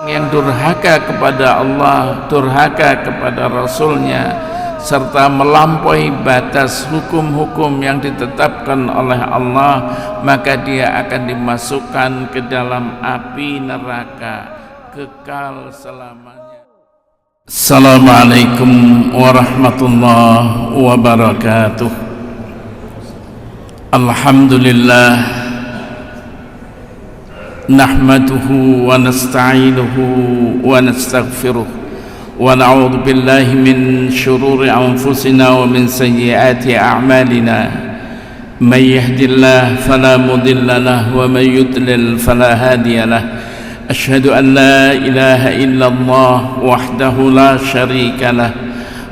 yang durhaka kepada Allah, durhaka kepada Rasulnya, serta melampaui batas hukum-hukum yang ditetapkan oleh Allah, maka dia akan dimasukkan ke dalam api neraka kekal selamanya. Assalamualaikum warahmatullahi wabarakatuh. Alhamdulillah, nahmaduhu wa nasta'inuhu wa nastaghfiruh wa na'udzu billahi min shururi anfusina wa min sayyiati a'malina. May yahdihillahu fala mudilla lahu wa may yudlil fala hadiya lahu. Ashhadu an la ilaha illallah wahdahu la syarika lah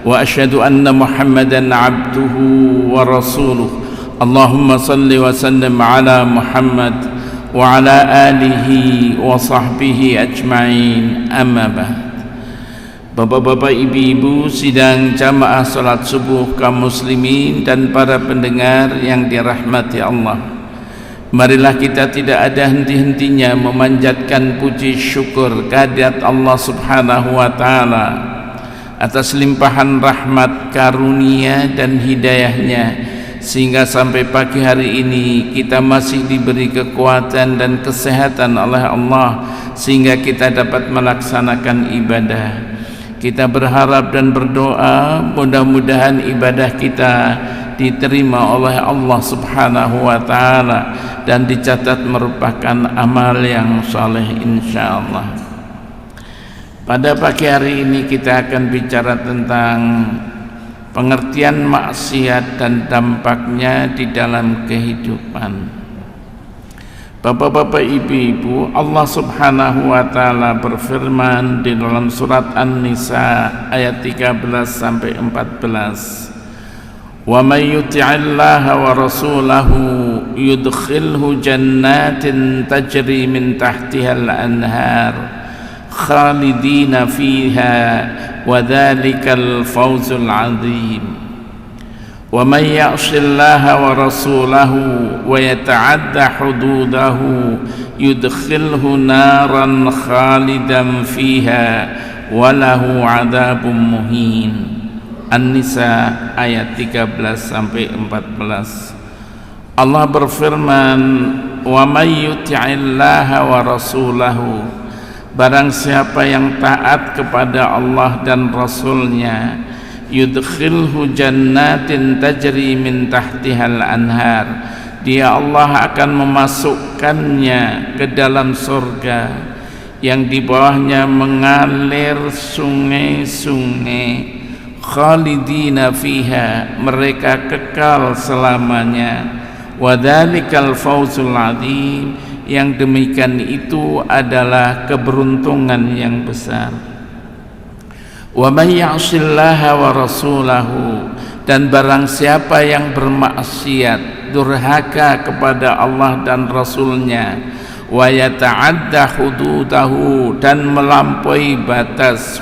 wa ashhadu anna Muhammadan abduhu wa rasuluh. Allahumma salli wa sallim ala Muhammad wa ala alihi wa sahbihi ajma'in, amma ba'd. Bapak-bapak, ibu-ibu sidang jamaah salat subuh kaum muslimin dan para pendengar yang dirahmati Allah, marilah kita tidak ada henti-hentinya memanjatkan puji syukur kehadirat Allah subhanahu wa ta'ala atas limpahan rahmat, karunia dan hidayahnya, sehingga sampai pagi hari ini kita masih diberi kekuatan dan kesehatan oleh Allah sehingga kita dapat melaksanakan ibadah. Kita berharap dan berdoa mudah-mudahan ibadah kita diterima oleh Allah subhanahu wa ta'ala dan dicatat merupakan amal yang saleh insyaallah. Pada pagi hari ini kita akan bicara tentang pengertian maksiat dan dampaknya di dalam kehidupan. Bapak-bapak, ibu-ibu, Allah subhanahu wa ta'ala berfirman di dalam surat An-Nisa ayat 13 sampai 14. Wa may yuti'illaha wa rasulahu yudkhilhu jannatin tajri min tahtihal anhar khalidina fiha wa dhalikal fawzul azim. Wa may ya'sillaha wa rasulahu wa yata'adda hududahu yudkhilhu naran khalidan fiha wa lahu 'adzabun muhin. An-Nisa ayat 13 sampai 14. Allah berfirman, wa may yuti'illaha wa rasulahu, barang siapa yang taat kepada Allah dan Rasulnya, yudkhilhu jannatin tajri min tahtihal anhar, dia Allah akan memasukkannya ke dalam surga yang di bawahnya mengalir sungai-sungai, khalidina fiha, mereka kekal selamanya, wa dzalikal fawzul azim, yang demikian itu adalah keberuntungan yang besar. Wa may ya'sillaha wa rasulahu, dan barang siapa yang bermaksiat, durhaka kepada Allah dan Rasulnya, wa yata'adda hududahu, dan melampaui batas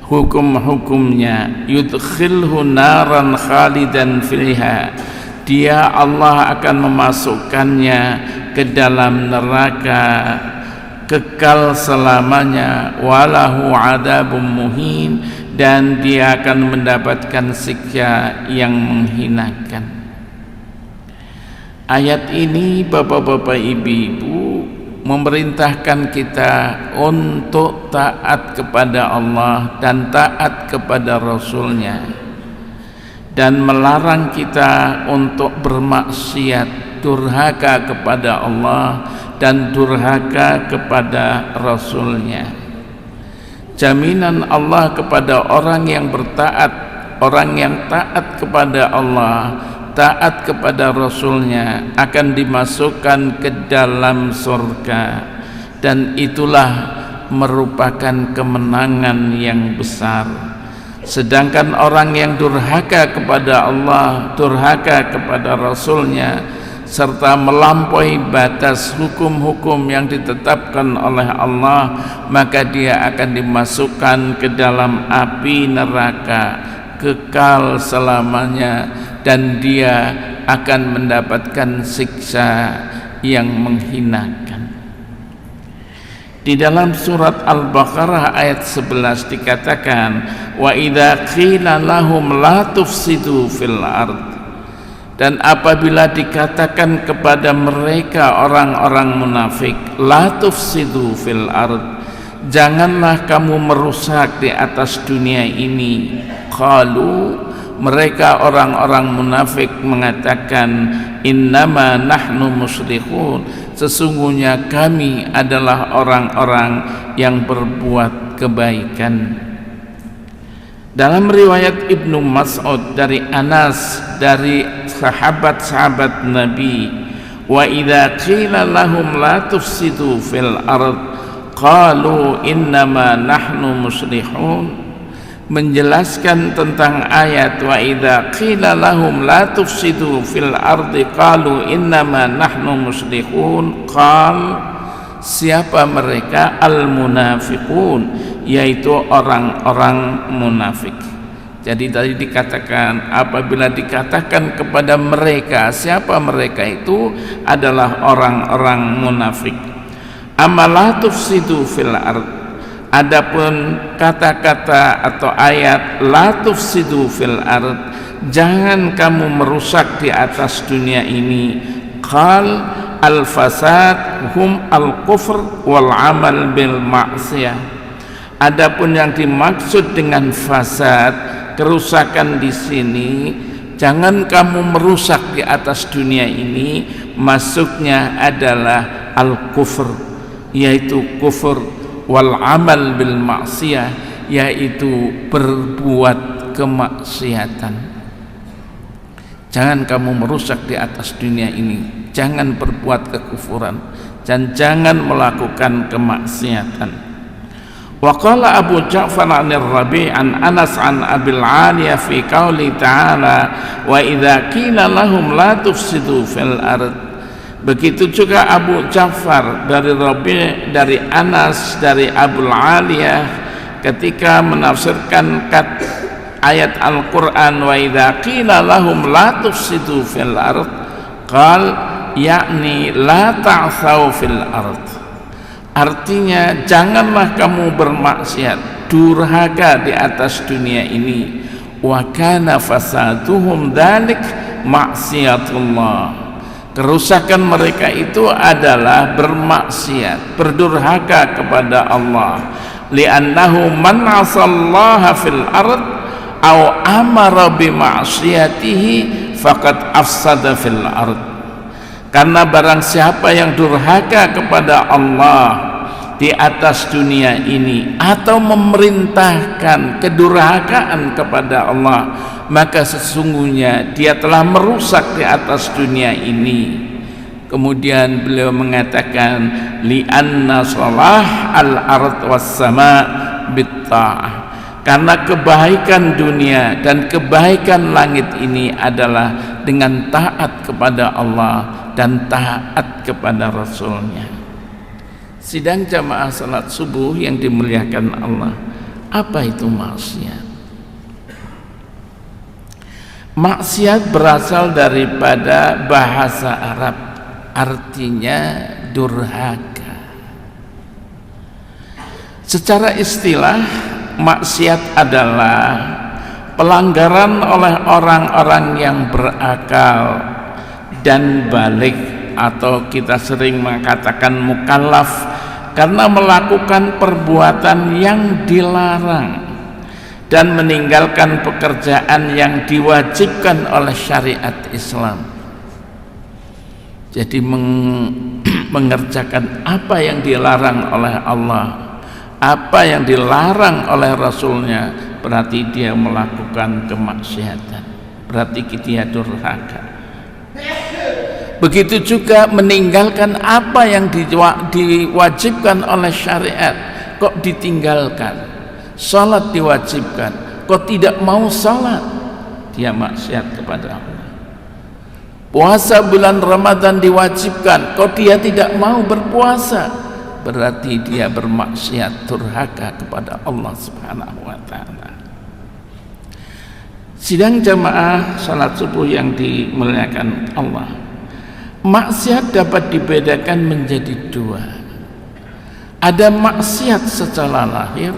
hukum-hukumnya, yudkhilhu naran khalidan fiha, dia Allah akan memasukkannya ke dalam neraka kekal selamanya, walahu 'adzabun muhin, dan dia akan mendapatkan siksa yang menghinakan. Ayat ini, bapak-bapak, ibu-ibu, memerintahkan kita untuk taat kepada Allah dan taat kepada Rasulnya, dan melarang kita untuk bermaksiat, durhaka kepada Allah dan durhaka kepada Rasulnya. Jaminan Allah kepada orang yang bertaat, orang yang taat kepada Allah, taat kepada Rasulnya, akan dimasukkan ke dalam surga, dan itulah merupakan kemenangan yang besar. Sedangkan orang yang durhaka kepada Allah, durhaka kepada Rasulnya, serta melampaui batas hukum-hukum yang ditetapkan oleh Allah, maka dia akan dimasukkan ke dalam api neraka kekal selamanya, dan dia akan mendapatkan siksa yang menghinakan. Di dalam surat Al-Baqarah ayat 11 dikatakan, wa idza qila lahum la tufsidu fil ard, dan apabila dikatakan kepada mereka orang-orang munafik, la tufsidu fil ard, janganlah kamu merusak di atas dunia ini. Qalu, mereka orang-orang munafik mengatakan, innama nahnu muslihun, sesungguhnya kami adalah orang-orang yang berbuat kebaikan. Dalam riwayat Ibnu Mas'ud dari Anas, dari sahabat-sahabat Nabi, wa idza qila lahum la tufsidu fil ard qalu innama nahnu muslihun, menjelaskan tentang ayat wa idza qila lahum la tufsidu fil ardi qalu innama nahnu muslihun. Siapa mereka? Al munafiqun, yaitu orang-orang munafik. Jadi tadi dikatakan, apabila dikatakan kepada mereka, siapa mereka itu? Adalah orang-orang munafik. Amala tufsidu fil ard, adapun kata-kata atau ayat la tufsidu fil ard, jangan kamu merusak di atas dunia ini. Qal al-fasad hum al-kufr wal amal bil ma'siyah. Adapun yang dimaksud dengan fasad, kerusakan di sini, jangan kamu merusak di atas dunia ini, masuknya adalah al-kufr, yaitu kufur, wal amal bil ma'siyah, yaitu berbuat kemaksiatan. Jangan kamu merusak di atas dunia ini, jangan berbuat kekufuran, dan jangan melakukan kemaksiatan. Wa qala Abu Ja'far an-Rabi' an Anas an Abil 'Aliyah fi qauli ta'ala wa idza qila lahum la tufsidu fil ard. Begitu juga Abu Ja'far dari Rabi', dari Anas, dari Abul 'Aliyah ketika menafsirkan ayat Al-Quran wa idza qila lahum la tufsidu fil ard qal yakni la ta'thaw fil ard, artinya janganlah kamu bermaksiat, durhaka di atas dunia ini. Wa kana fasaduhum dzalik maksiatullah, kerusakan mereka itu adalah bermaksiat, berdurhaka kepada Allah. Li'annahu man 'asallaha fil ard aw amara bi ma'siyatihi faqad afsada fil ard, karena barang siapa yang durhaka kepada Allah di atas dunia ini atau memerintahkan kedurhakaan kepada Allah, maka sesungguhnya dia telah merusak di atas dunia ini. Kemudian beliau mengatakan li'anna salah al-ard was sama bitta'ah, karena kebaikan dunia dan kebaikan langit ini adalah dengan taat kepada Allah dan taat kepada Rasulnya. Sidang jamaah salat subuh yang dimuliakan Allah, apa itu maksiat? Maksiat berasal daripada bahasa Arab, artinya durhaka. Secara istilah, maksiat adalah pelanggaran oleh orang-orang yang berakal dan balik, atau kita sering mengatakan mukallaf, karena melakukan perbuatan yang dilarang dan meninggalkan pekerjaan yang diwajibkan oleh syariat Islam. Jadi mengerjakan apa yang dilarang oleh Allah, apa yang dilarang oleh Rasulnya, berarti dia melakukan kemaksiatan, berarti dia durhaka. Begitu juga meninggalkan apa yang diwajibkan oleh syariat, kok ditinggalkan. Salat diwajibkan, kok tidak mau salat, dia maksiat kepada Allah. Puasa bulan Ramadan diwajibkan, kok dia tidak mau berpuasa, berarti dia bermaksiat, durhaka kepada Allah Subhanahu wa ta'ala. Sidang jamaah salat subuh yang dimuliakan Allah, Maksiat dapat dibedakan menjadi dua. Ada maksiat secara lahir,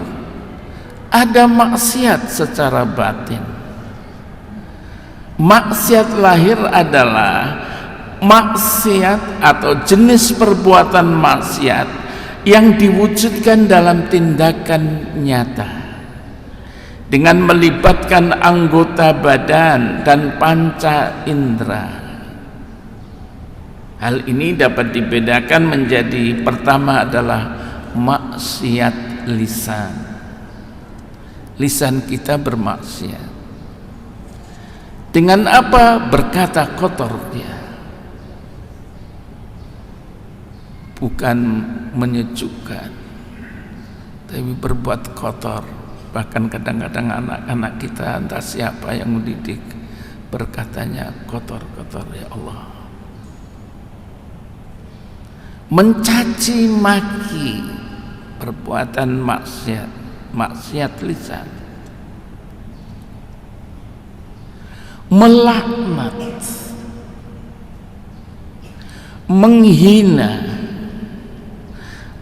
ada maksiat secara batin. Maksiat lahir adalah maksiat atau jenis perbuatan maksiat yang diwujudkan dalam tindakan nyata dengan melibatkan anggota badan dan panca indera. Hal ini dapat dibedakan menjadi, pertama adalah maksiat lisan. Lisan kita bermaksiat. Dengan apa? Berkata kotor dia. Bukan menyejukkan, tapi berbuat kotor. Bahkan kadang-kadang anak-anak kita, entah siapa yang mendidik, berkatanya kotor-kotor, ya Allah. Mencaci maki, perbuatan maksiat, maksiat lisan. Melaknat, menghina,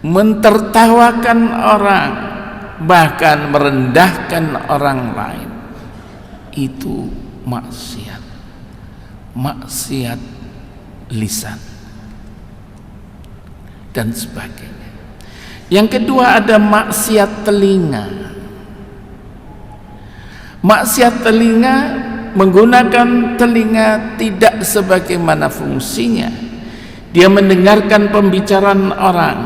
mentertawakan orang, bahkan merendahkan orang lain, itu maksiat, maksiat lisan dan sebagainya. Yang kedua ada maksiat telinga. Maksiat telinga, menggunakan telinga tidak sebagaimana fungsinya. Dia mendengarkan pembicaraan orang,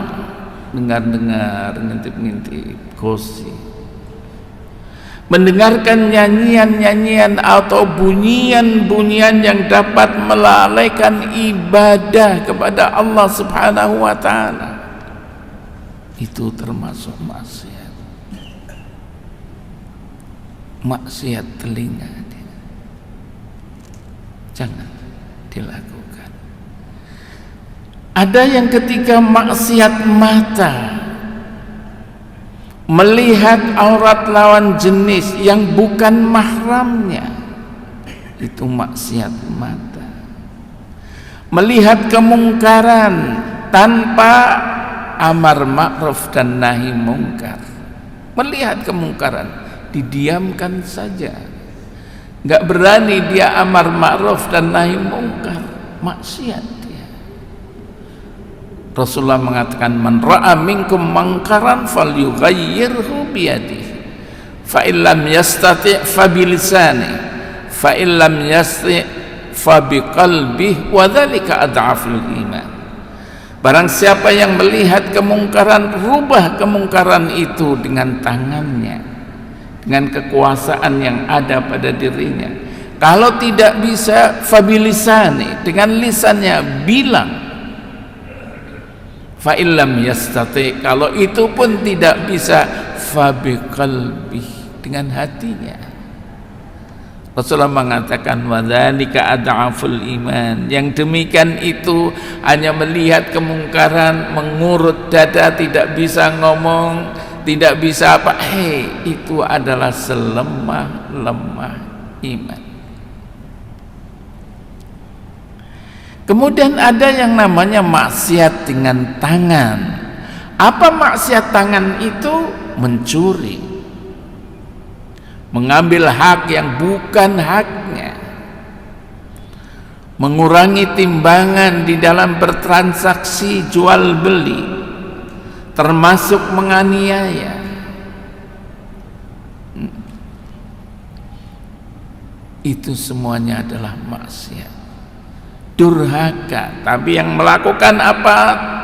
dengar-dengar, ngintip-ngintip, gosip, mendengarkan nyanyian-nyanyian atau bunyian-bunyian yang dapat melalaikan ibadah kepada Allah Subhanahu wa ta'ala. Itu termasuk maksiat. Maksiat telinga, jangan dilakukan. Ada yang ketiga maksiat mata, melihat aurat lawan jenis yang bukan mahramnya, itu maksiat mata. Melihat kemungkaran tanpa amar ma'ruf dan nahi mungkar. Melihat kemungkaran, didiamkan saja, nggak berani dia amar ma'ruf dan nahi mungkar, maksiat dia. Rasulullah mengatakan, man ra'a minkum mungkaran falyughayyirhu biyadihi, fa illam yastati' fa bilisanihi, fa illam yastati' fa biqalbihi, wa dzalika ad'aful iman. Barang siapa yang melihat kemungkaran, rubah kemungkaran itu dengan tangannya, dengan kekuasaan yang ada pada dirinya. Kalau tidak bisa, fabilisani, dengan lisannya bilang. Fa illam yastati, kalau itu pun tidak bisa, fabiqalbi, dengan hatinya. Rasulullah mengatakan, wadzalika ad'aful iman. Yang demikian itu hanya melihat kemungkaran, mengurut dada, tidak bisa ngomong, tidak bisa apa, itu adalah selemah-lemah iman. Kemudian ada yang namanya maksiat dengan tangan. Apa maksiat tangan itu? Mencuri, mengambil hak yang bukan haknya, mengurangi timbangan di dalam bertransaksi jual beli, termasuk menganiaya. Itu semuanya adalah maksiat. Durhaka, tapi yang melakukan apa?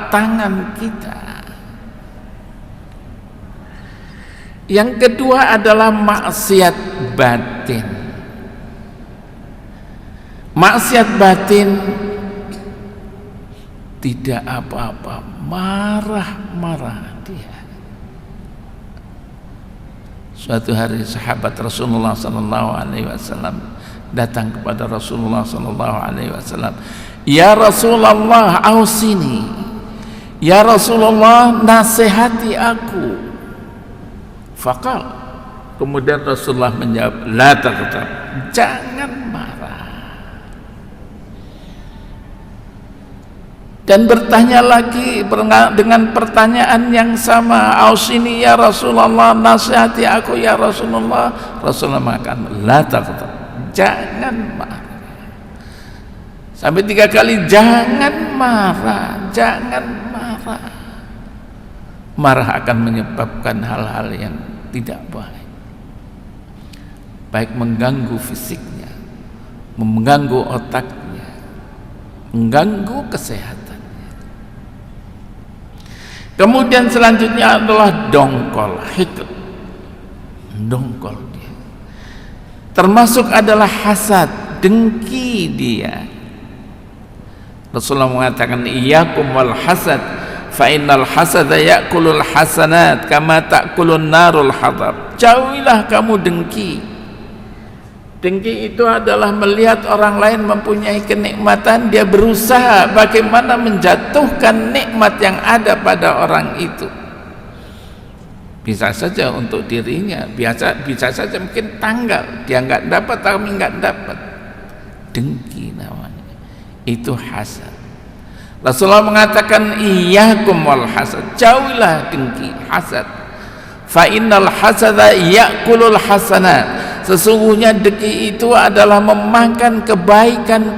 Tangan kita. Yang kedua adalah maksiat batin. Maksiat batin tidak apa-apa, marah-marah dia. Suatu hari sahabat Rasulullah SAW datang kepada Rasulullah SAW. Ya Rasulullah, ausini. Ya Rasulullah, nasihati aku. Faqal, kemudian Rasulullah menjawab, la taghdab, jangan marah. dan bertanya lagi dengan pertanyaan yang sama, ausini ya Rasulullah, nasihati aku ya Rasulullah. Rasulullah mengatakan, la taghdab, jangan marah. Sampai 3 kali, jangan marah, jangan marah. Marah akan menyebabkan hal-hal yang tidak baik, baik mengganggu fisiknya, mengganggu otaknya, mengganggu kesehatannya. Kemudian selanjutnya adalah dongkol, hikd, dongkol dia. Termasuk adalah hasad, dengki dia. Rasulullah mengatakan, iyyakum wal hasad, fa innal hasada ya'kulul hasanat kama ta'kulun narul hatab. Jauhilah kamu dengki. Dengki itu adalah melihat orang lain mempunyai kenikmatan, dia berusaha bagaimana menjatuhkan nikmat yang ada pada orang itu. Bisa saja untuk dirinya, bisa saja mungkin tanggal, dia nggak dapat, kami nggak dapat. Dengki namanya, itu hasad. Rasulullah mengatakan, iyyakum wal hasad, jauhilah dengki, hasad. Fa innal hasada ya'kulul hasanat. Sesungguhnya dengki itu adalah memakan kebaikan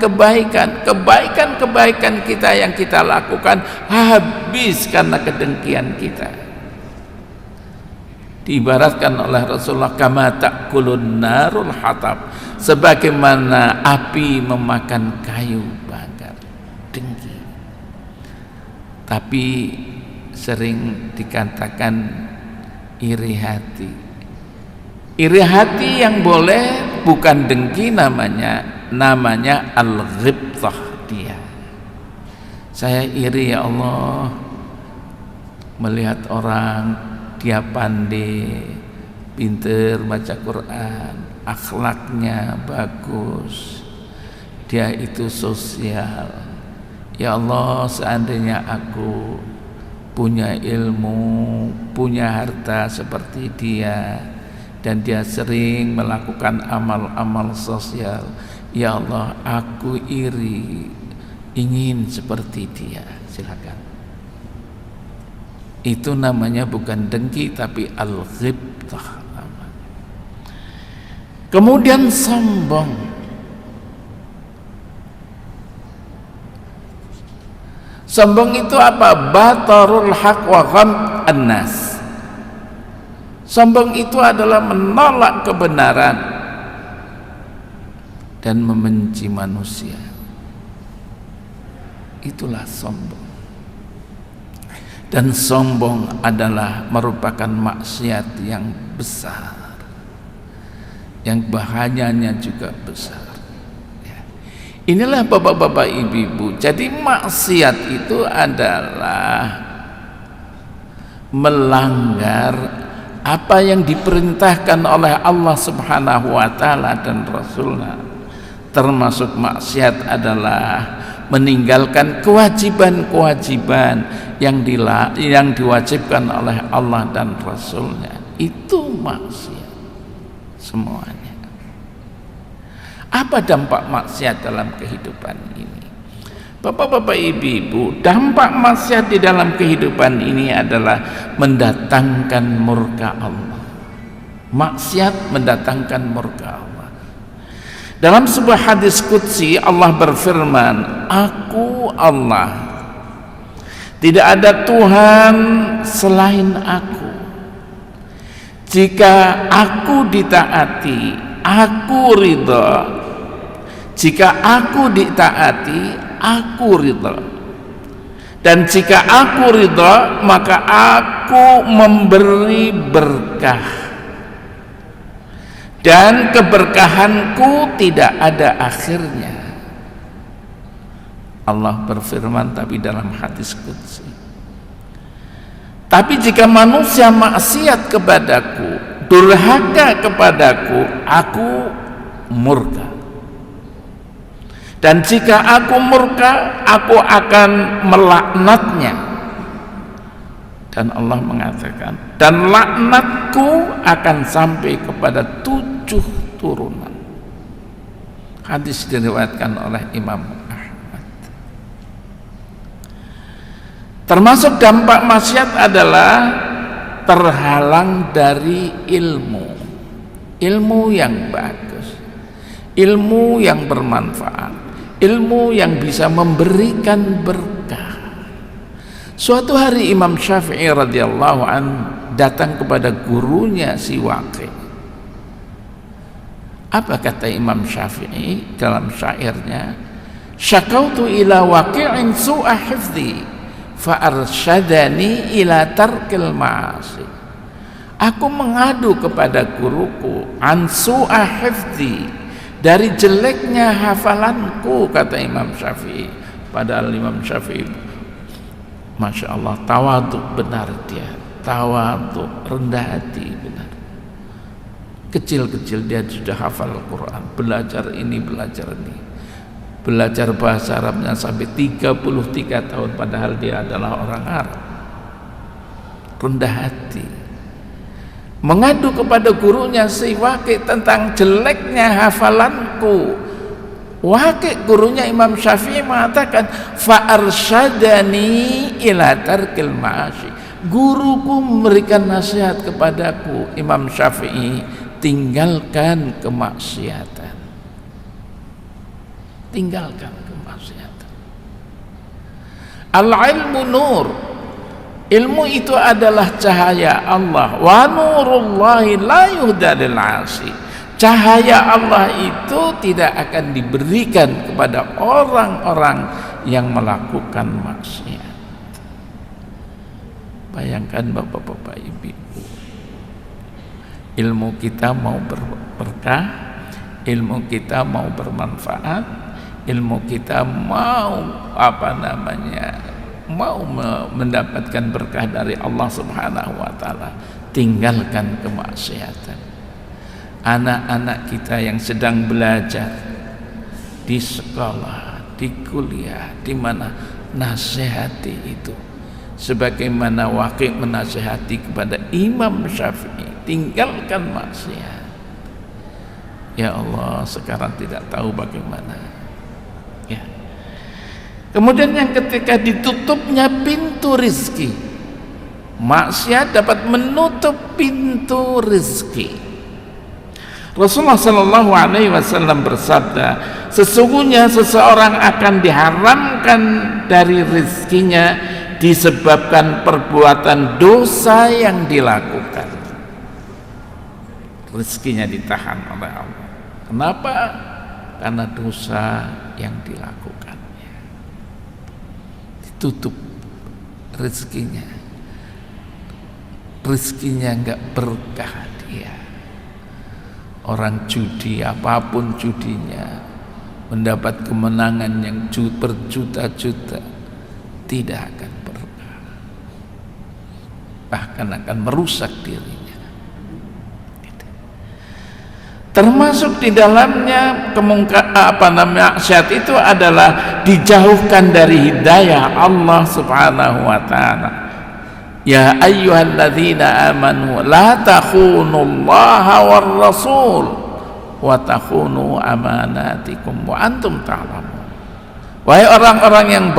kita yang kita lakukan habis karena kedengkian kita. Diibaratkan oleh Rasulullah, kama ta'kulun narul hatab, sebagaimana api memakan kayu bakar. Dengki. Tapi sering dikatakan iri hati. Iri hati yang boleh bukan dengki, namanya al-ghibthah dia. Saya iri ya Allah melihat orang dia pandai, pinter baca Quran, akhlaknya bagus, dia itu sosial. Ya Allah, seandainya aku punya ilmu, punya harta seperti dia, dan dia sering melakukan amal-amal sosial, ya Allah, aku iri, ingin seperti dia. Silakan. Itu namanya bukan dengki, tapi al-ghibthah. Kemudian sombong. Sombong itu apa? Batarul haq wa ghamd an-nas. Sombong itu adalah menolak kebenaran dan membenci manusia. Itulah sombong. Dan sombong adalah merupakan maksiat yang besar, yang bahayanya juga besar. Inilah bapak-bapak, ibu-ibu. Jadi maksiat itu adalah melanggar apa yang diperintahkan oleh Allah Subhanahu wa taala dan Rasulnya. Termasuk maksiat adalah meninggalkan kewajiban-kewajiban yang diwajibkan oleh Allah dan Rasulnya. Itu maksiat semuanya. Apa dampak maksiat dalam kehidupan ini? Bapak-bapak, ibu-ibu, dampak maksiat di dalam kehidupan ini adalah mendatangkan murka Allah. Maksiat mendatangkan murka Allah. Dalam sebuah hadis qudsi Allah berfirman, aku Allah, tidak ada Tuhan selain aku. Jika aku ditaati, aku ridha. Jika aku ditaati, aku ridha. Dan jika aku ridha, maka aku memberi berkah, dan keberkahanku tidak ada akhirnya. Allah berfirman tapi dalam hadis qudsi. Tapi jika manusia maksiat kepadaku, durhaka kepadaku, aku murka. Dan jika aku murka, aku akan melaknatnya. Dan Allah mengatakan, dan laknatku akan sampai kepada 7 turunan. Hadis diriwayatkan oleh Imam Ahmad. Termasuk dampak maksiat adalah terhalang dari ilmu yang bagus, ilmu yang bermanfaat, ilmu yang bisa memberikan berkah. Suatu hari Imam Syafi'i radhiyallahu anhu datang kepada gurunya si Waqi'. Apa kata Imam Syafi'i dalam syairnya? Syakautu ila Waqi'in su'a hifdzi fa arsyadani ila tarkil ma'asi. Aku mengadu kepada guruku an su'a hifdzi, dari jeleknya hafalanku, kata Imam Syafi'i. Padahal Imam Syafi'i, Masya Allah, tawadhu benar dia, tawadhu, rendah hati benar. Kecil-kecil dia sudah hafal Al-Quran, belajar ini, belajar ini, belajar bahasa Arabnya sampai 33 tahun, padahal dia adalah orang Arab. Rendah hati, mengadu kepada gurunya si Waqi' tentang jeleknya hafalanku. Waqi', gurunya Imam Syafi'i, mengatakan fa arsyadani ila tarkil ma'asi. Guruku memberikan nasihat kepadaku, Imam Syafi'i, tinggalkan kemaksiatan, tinggalkan kemaksiatan. Al-ilmu nur, ilmu itu adalah cahaya Allah. Wa nurullahi la yuhda lil 'asi. Cahaya Allah itu tidak akan diberikan kepada orang-orang yang melakukan maksiat. Bayangkan bapak-bapak, ibu-ibu, ilmu kita mau berkah, ilmu kita mau bermanfaat, ilmu kita mau mau mendapatkan berkah dari Allah Subhanahu wa taala, tinggalkan kemaksiatan. Anak-anak kita yang sedang belajar di sekolah, di kuliah, di mana, nasihati itu sebagaimana Waqi' menasihati kepada Imam Syafi'i, tinggalkan maksiat. Ya Allah, sekarang tidak tahu bagaimana. Ya. Kemudian yang ketika ditutupnya pintu rizki, maksiat dapat menutup pintu rizki. Rasulullah Shallallahu Alaihi Wasallam bersabda, sesungguhnya seseorang akan diharamkan dari rizkinya disebabkan perbuatan dosa yang dilakukan. Rizkinya ditahan oleh Allah. Kenapa? Karena dosa yang dilakukannya. Ditutup rizkinya, rizkinya enggak berkah dia. Orang judi, apapun judinya, mendapat kemenangan yang berjuta-juta, tidak akan berkah, bahkan akan merusak dirinya. Termasuk di dalamnya maksiat itu adalah dijauhkan dari hidayah Allah Subhanahu wa taala. Ya ayyuhalladzina amanu la takhunullaha war rasul wa takhunu amanatikum wa antum ta'lamun. Wahai orang-orang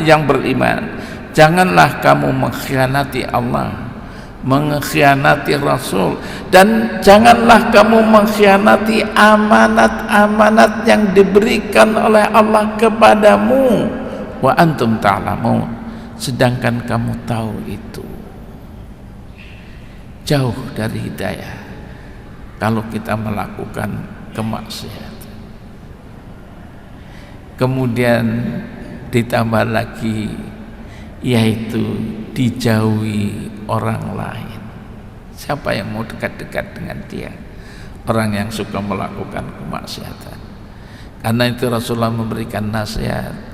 yang beriman, janganlah kamu mengkhianati Allah, mengkhianati Rasul, dan janganlah kamu mengkhianati amanat-amanat yang diberikan oleh Allah kepadamu. Wa antum ta'lamun, sedangkan kamu tahu itu. Jauh dari hidayah kalau kita melakukan kemaksiatan. Kemudian ditambah lagi, yaitu dijauhi orang lain. Siapa yang mau dekat-dekat dengan dia? Orang yang suka melakukan kemaksiatan. Karena itu Rasulullah memberikan nasihat,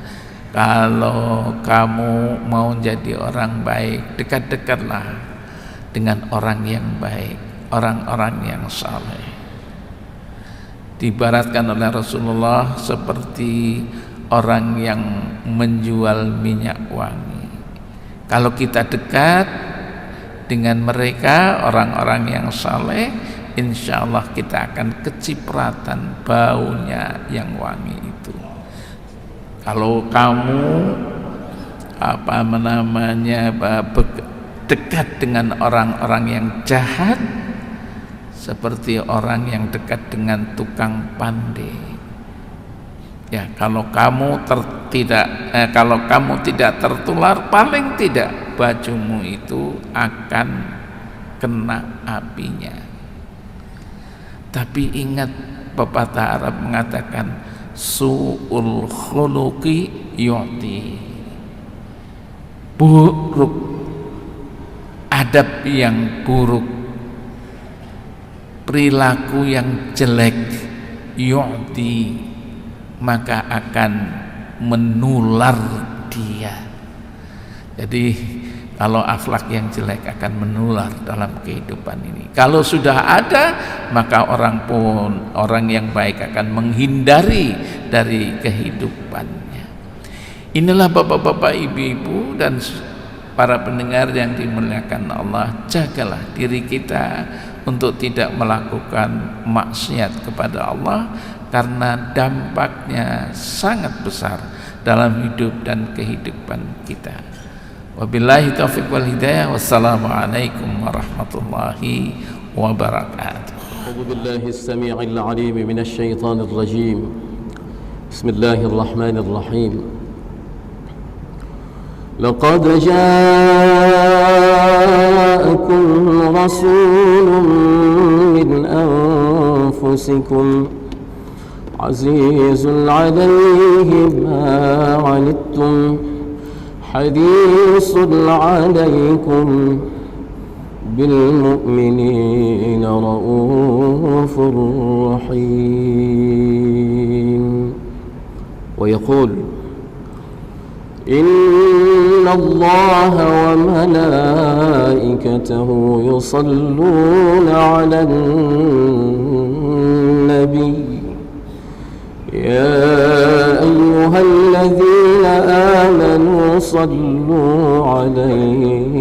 kalau kamu mau jadi orang baik, dekat-dekatlah dengan orang yang baik, orang-orang yang saleh. Diibaratkan oleh Rasulullah seperti orang yang menjual minyak wangi. Kalau kita dekat dengan mereka, orang-orang yang saleh, insya Allah kita akan kecipratan baunya yang wangi itu. Kalau kamu dekat dengan orang-orang yang jahat seperti orang yang dekat dengan tukang pandai. Ya, kalau kamu tidak tertular, paling tidak bajumu itu akan kena apinya. Tapi ingat, pepatah Arab mengatakan su'ul khuluqi yu'ti. Buruk adab yang buruk, perilaku yang jelek, yu'ti, maka akan menular dia. Jadi kalau akhlak yang jelek akan menular dalam kehidupan ini. Kalau sudah ada, maka orang yang baik akan menghindari dari kehidupannya. Inilah bapak-bapak, ibu-ibu dan para pendengar yang dimuliakan Allah, jagalah diri kita untuk tidak melakukan maksiat kepada Allah, karena dampaknya sangat besar dalam hidup dan kehidupan kita. Wabillahi taufiq wal hidayah. Wassalamualaikum warahmatullahi wabarakatuh. A'udzu billahi as-sami'il 'alim minasy syaithanir rajim. Bismillahirrahmanirrahim. Laqad ja'akum rasulun min anfusikum azizun 'alaihi ma 'anittum harisun 'alaikum bil mu'minina raufur rahim. Wa yaqul inna Allaha wa malaikatahu yusalluna 'alan nabiy يا أيها الذين آمنوا صلوا عليه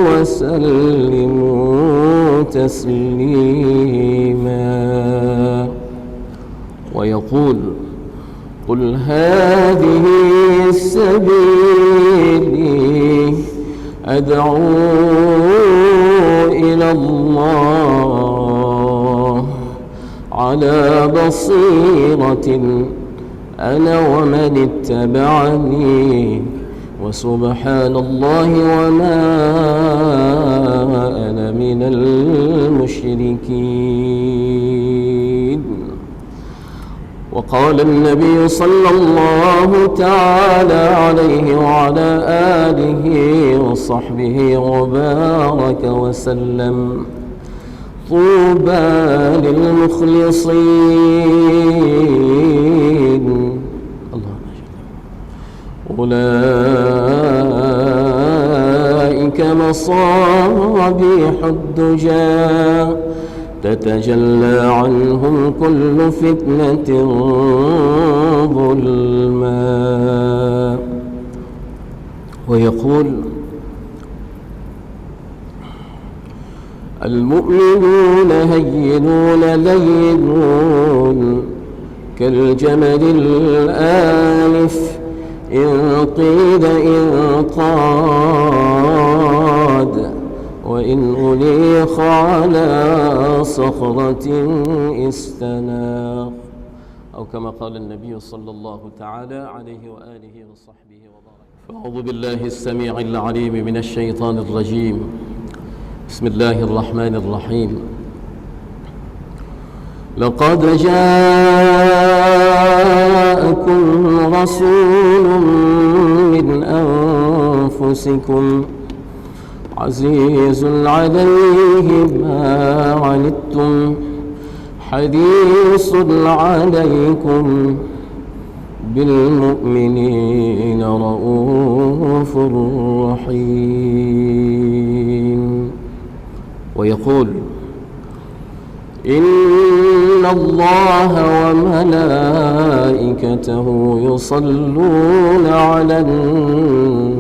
وسلموا تسليما. ويقول قل هذه سبيلي أدعو إلى الله على بصيرة أنا ومن اتبعني وسبحان الله وما أنا من المشركين. وقال النبي صلى الله تعالى عليه وعلى آله وصحبه وبارك وسلم طوبى للمخلصين أولئك مصابيح الدجى تتجلى عنهم كل فتنة ظلما. ويقول المؤمنون هينون لينون كالجمل الآنف إن قيل إن قاد وإن أليق على صخرة استناق أو كما قال النبي صلى الله تعالى عليه وآله وصحبه وبارك. فأعوذ بالله السميع العليم من الشيطان الرجيم. بسم الله الرحمن الرحيم. لقد جاءكم رسول من أنفسكم عزيز عليه ما عنتم حريص عليكم بالمؤمنين رؤوف رحيم. ويقول إن الله وملائكته يصلون على النبي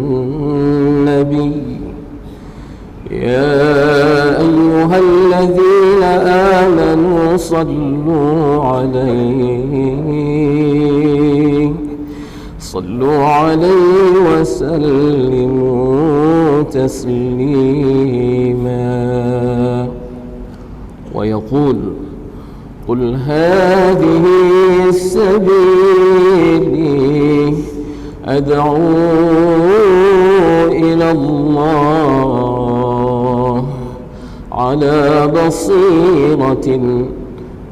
يا أيها الذين آمنوا صلوا عليه صلوا عليه وسلموا تسليما. ويقول قل هذه سبيلي أدعو إلى الله على بصيرة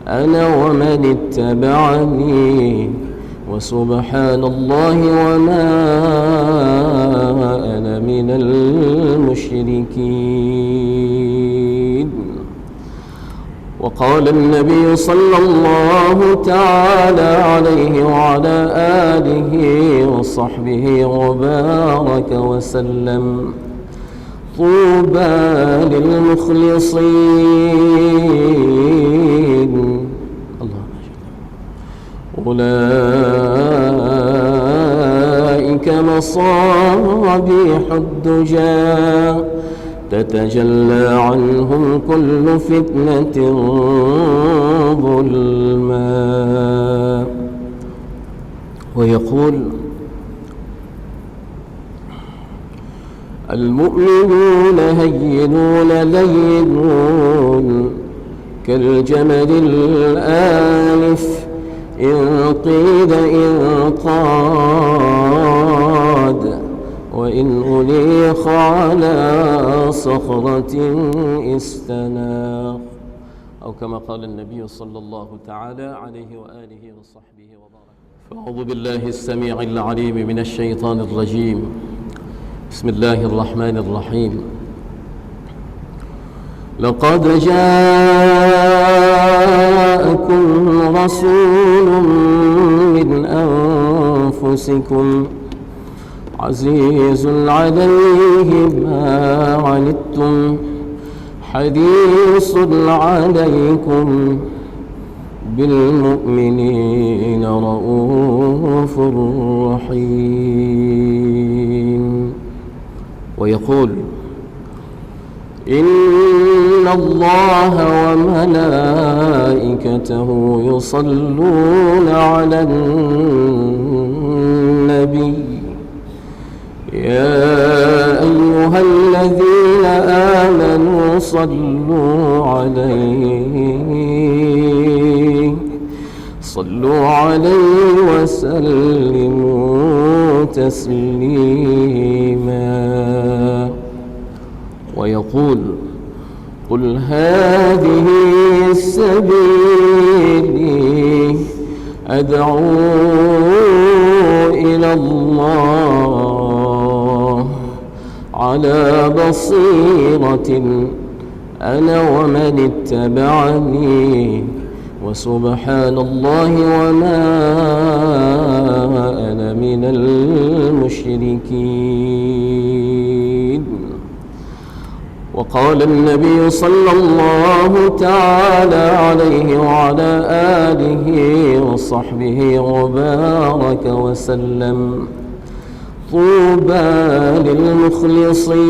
أنا ومن اتبعني وسبحان الله وما أنا من المشركين. وقال النبي صلى الله تعالى عليه وعلى آله وصحبه وبارك وسلم طوبى للمخلصين أولئك مصابيح الدجى تتجلى عنهم كل فتنة ظلما. ويقول المؤمنون هينون لينون كالجمل الآلف إن قيد إن قاد وإن أليق على صخرة استناق أو كما قال النبي صلى الله تعالى عليه وآله وصحبه وبارك. فأعوذ بالله السميع العليم من الشيطان الرجيم. بسم الله الرحمن الرحيم. لقد جاءكم رسول من أنفسكم عزيز عليه ما عنتم حريص عليكم بالمؤمنين رؤوف رحيم. ويقول إن الله وملائكته يصلون على النبي يا أيها الذين آمنوا صلوا عليه وسلموا تسليما. ويقول قل هذه سبيلي أدعو إلى الله على بصيرة أنا ومن اتبعني وسبحان الله وما أنا من المشركين. وقال النبي صلى الله تعالى عليه وعلى آله وصحبه وبارك وسلم طوبى للمخلصين